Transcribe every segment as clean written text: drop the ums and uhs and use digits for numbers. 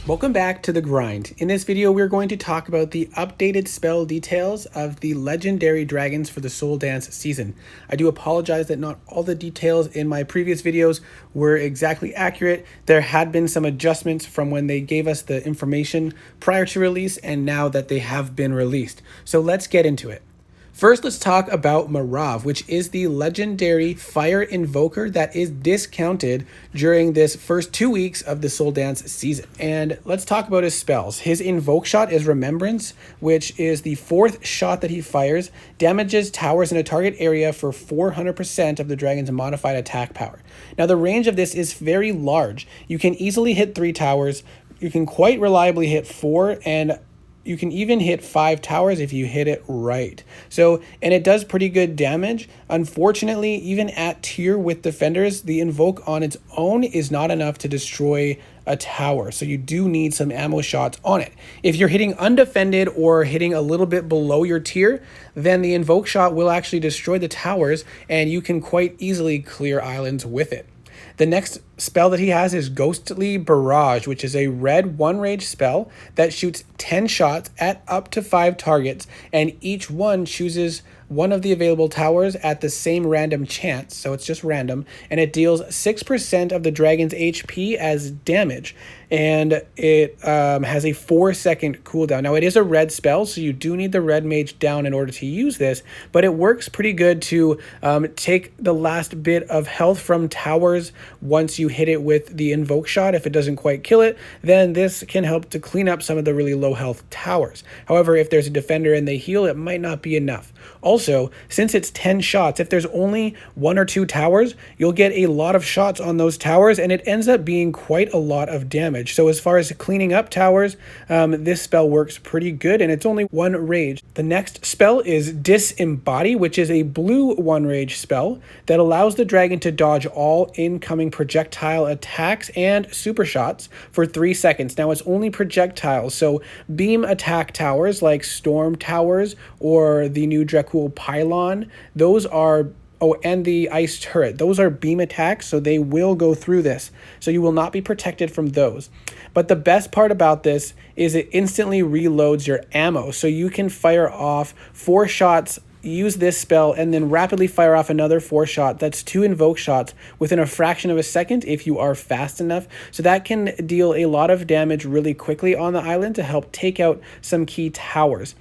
Welcome back to The Grind. In this video, we're going to talk about the updated spell details of the legendary dragons for the SoulDance season. I do apologize that not all the details in my previous videos were exactly accurate. There had been some adjustments from when they gave us the information prior to release and now that they have been released. So let's get into it. First, let's talk about Marav, which is the legendary fire invoker that is discounted during this first 2 weeks of the SoulDance season. And let's talk about his spells. His invoke shot is Remembrance, which is the 4th shot that he fires, damages towers in a target area for 400% of the dragon's modified attack power. Now, the range of this is very large. You can easily hit 3 towers, you can quite reliably hit 4, and you can even hit 5 towers if you hit it right. So, and it does pretty good damage. Unfortunately, even at tier with defenders, the invoke on its own is not enough to destroy a tower. So you do need some ammo shots on it. If you're hitting undefended or hitting a little bit below your tier, then the invoke shot will actually destroy the towers and you can quite easily clear islands with it. The next spell that he has is Ghostly Barrage, which is a red 1-rage spell that shoots 10 shots at up to 5 targets, and each one chooses one of the available towers at the same random chance, so it's just random, and it deals 6% of the dragon's HP as damage, and it has a 4-second cooldown. Now, it is a red spell, so you do need the red mage down in order to use this, but it works pretty good to take the last bit of health from towers once you hit it with the invoke shot. If it doesn't quite kill it, then this can help to clean up some of the really low health towers. However, if there's a defender and they heal, it might not be enough. Also, since it's 10 shots, if there's only 1 or 2 towers, you'll get a lot of shots on those towers, and it ends up being quite a lot of damage. So as far as cleaning up towers, this spell works pretty good, and it's only 1 rage. The next spell is Disembody, which is a blue 1-rage spell that allows the dragon to dodge all incoming projectile attacks and super shots for 3 seconds. Now, it's only projectiles, so beam attack towers like storm towers or the new Dracul pylon, those are and the ice turret, those are beam attacks, so they will go through this. So you will not be protected from those. But the best part about this is it instantly reloads your ammo. So you can fire off 4 shots, use this spell, and then rapidly fire off another 4 shot. That's 2 invoke shots within a fraction of a second if you are fast enough. So that can deal a lot of damage really quickly on the island to help take out some key towers.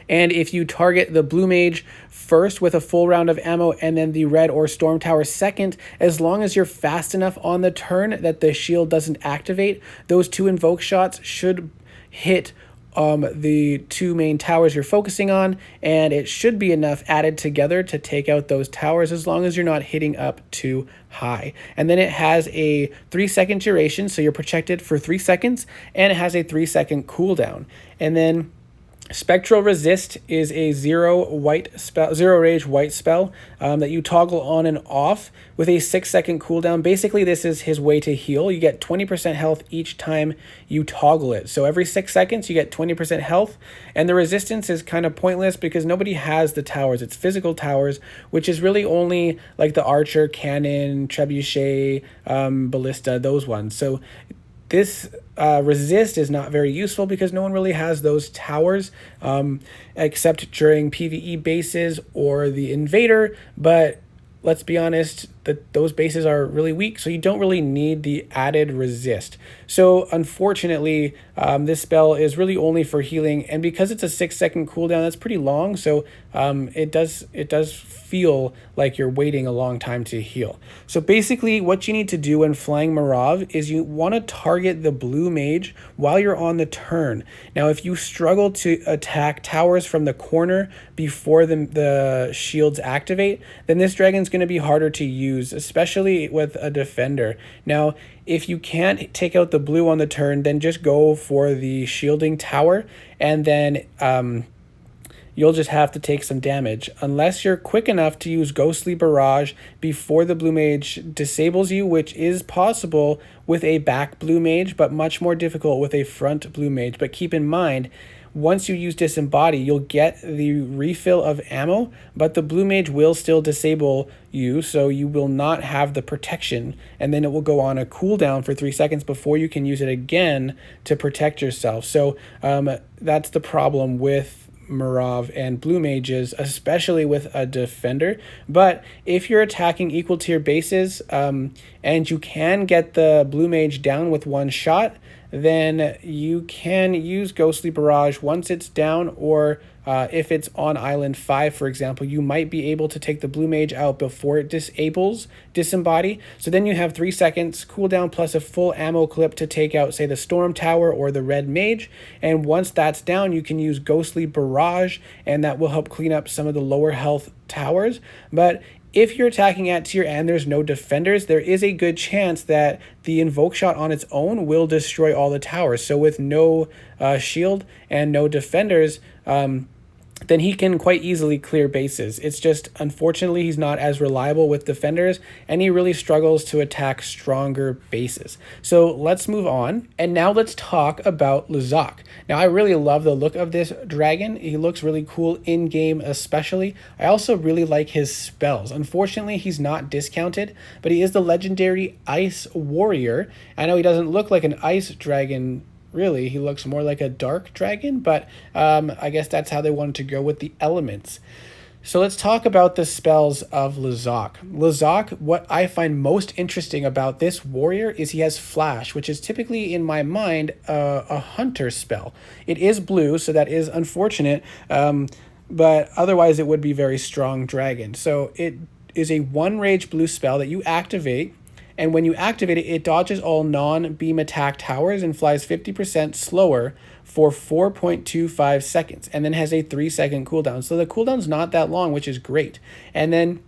And if you target the blue mage first with a full round of ammo and then the red or storm tower second, as long as you're fast enough on the turn that the shield doesn't activate, those 2 invoke shots should hit the 2 main towers you're focusing on, and it should be enough added together to take out those towers as long as you're not hitting up too high. And then it has a 3-second duration, so you're protected for 3 seconds, and it has a 3-second cooldown. And then Spectral Resist is a 0-rage white spell that you toggle on and off with a 6-second cooldown. Basically, this is his way to heal. You get 20% health each time you toggle it. So every 6 seconds, you get 20% health. And the resistance is kind of pointless because nobody has the towers. It's physical towers, which is really only like the archer, cannon, trebuchet, ballista, those ones. So this resist is not very useful because no one really has those towers except during PvE bases or the invader, but let's be honest, those bases are really weak, so you don't really need the added resist. So unfortunately, this spell is really only for healing, and because it's a 6-second cooldown, that's pretty long, so it does feel like you're waiting a long time to heal. So basically, what you need to do when flying Marav is you want to target the blue mage while you're on the turn. Now, if you struggle to attack towers from the corner before the shields activate, then this dragon's going to be harder to use, especially with a defender. Now, if you can't take out the blue on the turn, then just go for the shielding tower, and then you'll just have to take some damage. Unless you're quick enough to use Ghostly Barrage before the blue mage disables you, which is possible with a back blue mage, but much more difficult with a front blue mage. But keep in mind, once you use Disembody, you'll get the refill of ammo, but the Blue Mage will still disable you, so you will not have the protection, and then it will go on a cooldown for 3 seconds before you can use it again to protect yourself. So that's the problem with Marav and Blue Mages, especially with a defender. But if you're attacking equal tier bases and you can get the Blue Mage down with one shot, then you can use Ghostly Barrage once it's down, or if it's on Island 5, for example, you might be able to take the Blue Mage out before it disables Disembody. So then you have 3 seconds cooldown plus a full ammo clip to take out, say, the Storm Tower or the Red Mage. And once that's down, you can use Ghostly Barrage, and that will help clean up some of the lower health towers. But if you're attacking at tier and there's no defenders, there is a good chance that the Invoke Shot on its own will destroy all the towers. So with no shield and no defenders, then he can quite easily clear bases. It's just, unfortunately, he's not as reliable with defenders, and he really struggles to attack stronger bases. So let's move on, and now let's talk about Luzok. Now, I really love the look of this dragon. He looks really cool in-game especially. I also really like his spells. Unfortunately, he's not discounted, but he is the legendary Ice Warrior. I know he doesn't look like an ice dragon. Really, he looks more like a dark dragon, but I guess that's how they wanted to go with the elements. So let's talk about the spells of Luzok. Luzok, what I find most interesting about this warrior is he has Flash, which is typically, in my mind, a hunter spell. It is blue, so that is unfortunate, but otherwise it would be very strong dragon. So it is a 1 rage blue spell that you activate, and when you activate it, it dodges all non-beam attack towers and flies 50% slower for 4.25 seconds, and then has a 3-second cooldown. So the cooldown's not that long, which is great. And then,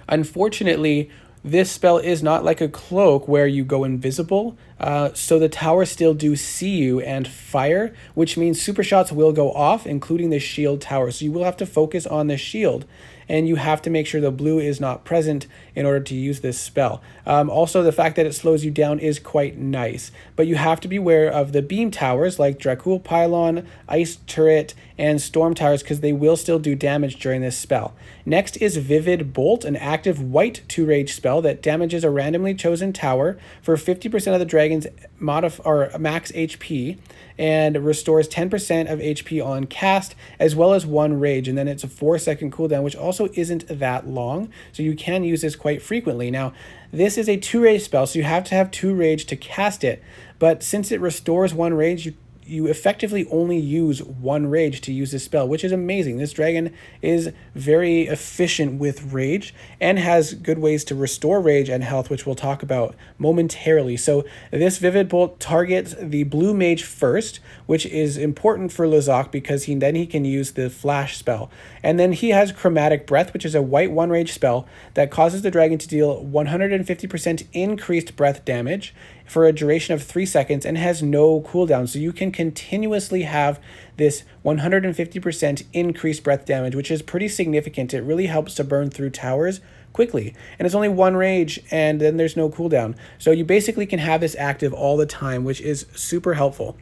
unfortunately, this spell is not like a cloak where you go invisible, so the towers still do see you and fire, which means super shots will go off, including the shield tower. So you will have to focus on the shield, and you have to make sure the blue is not present in order to use this spell. Also, the fact that it slows you down is quite nice, but you have to be aware of the beam towers like Dracul Pylon, Ice Turret, and Storm Towers, because they will still do damage during this spell. Next is Vivid Bolt, an active white 2-rage spell that damages a randomly chosen tower for 50% of the dragon's max HP, and restores 10% of HP on cast, as well as 1 rage, and then it's a 4-second cooldown, which also isn't that long, so you can use this quite frequently. Now, this is a 2-rage spell, so you have to have 2 rage to cast it, but since it restores 1 rage, you effectively only use 1 rage to use this spell, which is amazing. This dragon is very efficient with rage and has good ways to restore rage and health, which we'll talk about momentarily. So this Vivid Bolt targets the Blue Mage first, which is important for Luzok because then he can use the Flash spell. And then he has Chromatic Breath, which is a white 1-rage spell that causes the dragon to deal 150% increased breath damage for a duration of 3 seconds and has no cooldown. So you can continuously have this 150% increased breath damage, which is pretty significant. It really helps to burn through towers quickly. And it's only 1 rage, and then there's no cooldown. So you basically can have this active all the time, which is super helpful.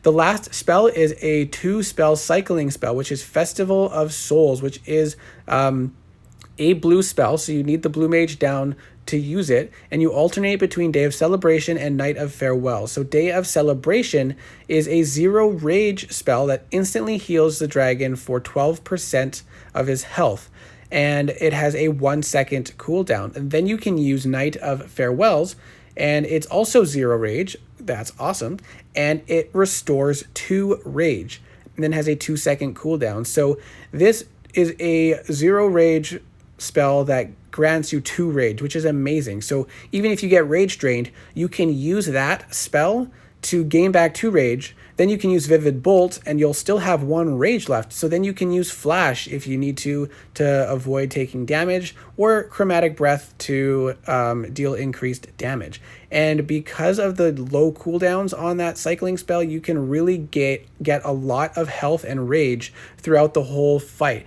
The last spell is a 2-spell cycling spell, which is Festival of Souls, which is a blue spell, so you need the Blue Mage down to use it, and you alternate between Day of Celebration and Night of Farewell. So Day of Celebration is a 0 rage spell that instantly heals the dragon for 12% of his health, and it has a 1-second cooldown. And then you can use Night of Farewells, and it's also 0 rage. That's awesome. And it restores 2 rage, and then has a 2-second cooldown. So this is a 0 rage spell that grants you 2 rage, which is amazing. So even if you get rage drained, you can use that spell to gain back 2 rage. Then you can use Vivid Bolt, and you'll still have 1 rage left. So then you can use Flash if you need to avoid taking damage, or Chromatic Breath to deal increased damage. And because of the low cooldowns on that cycling spell, you can really get a lot of health and rage throughout the whole fight.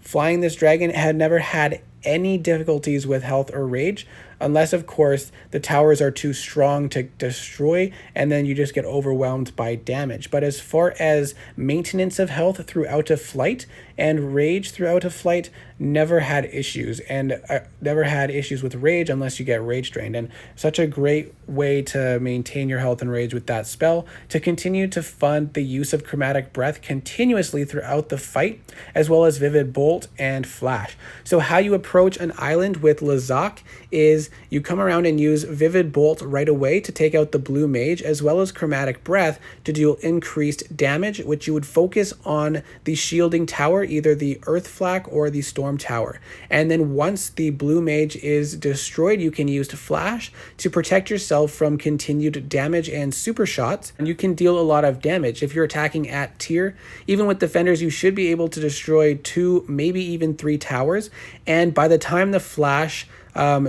Flying this dragon had never had any difficulties with health or rage. unless of course the towers are too strong to destroy and then you just get overwhelmed by damage. But as far as maintenance of health throughout a flight and rage throughout a flight, never had issues, and never had issues with rage unless you get rage drained. And such a great way to maintain your health and rage with that spell, to continue to fund the use of chromatic breath continuously throughout the fight, as well as vivid bolt and flash. So how you approach an island with Luzok is you come around and use vivid bolt right away to take out the blue mage, as well as chromatic breath to deal increased damage, which you would focus on the shielding tower, either the earth flak or the storm tower. And then once the blue mage is destroyed, you can use flash to protect yourself from continued damage and super shots, and you can deal a lot of damage. If you're attacking at tier, even with defenders, you should be able to destroy 2, maybe even 3 towers, and by the time the flash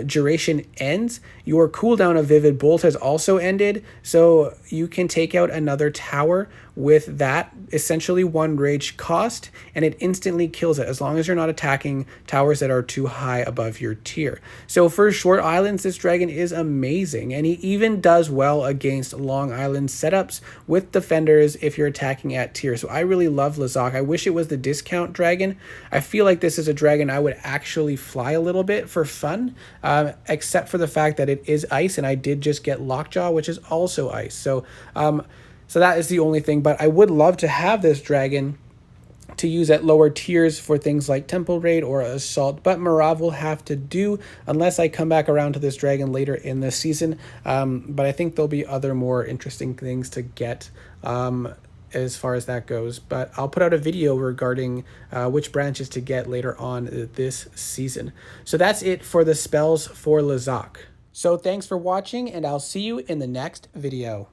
duration ends, your cooldown of Vivid Bolt has also ended, so you can take out another tower with that, essentially 1 rage cost, and it instantly kills it as long as you're not attacking towers that are too high above your tier. So for short islands, this dragon is amazing, and he even does well against long island setups with defenders if you're attacking at tier. So I really love Luzok. I wish it was the discount dragon. I feel like this is a dragon I would actually fly a little bit for fun, except for the fact that it is ice, and I did just get Lockjaw, which is also ice. So that is the only thing, but I would love to have this dragon to use at lower tiers for things like Temple Raid or Assault, but Marav will have to do unless I come back around to this dragon later in the season. But I think there'll be other more interesting things to get as far as that goes. But I'll put out a video regarding which branches to get later on this season. So that's it for the spells for Luzok. So thanks for watching, and I'll see you in the next video.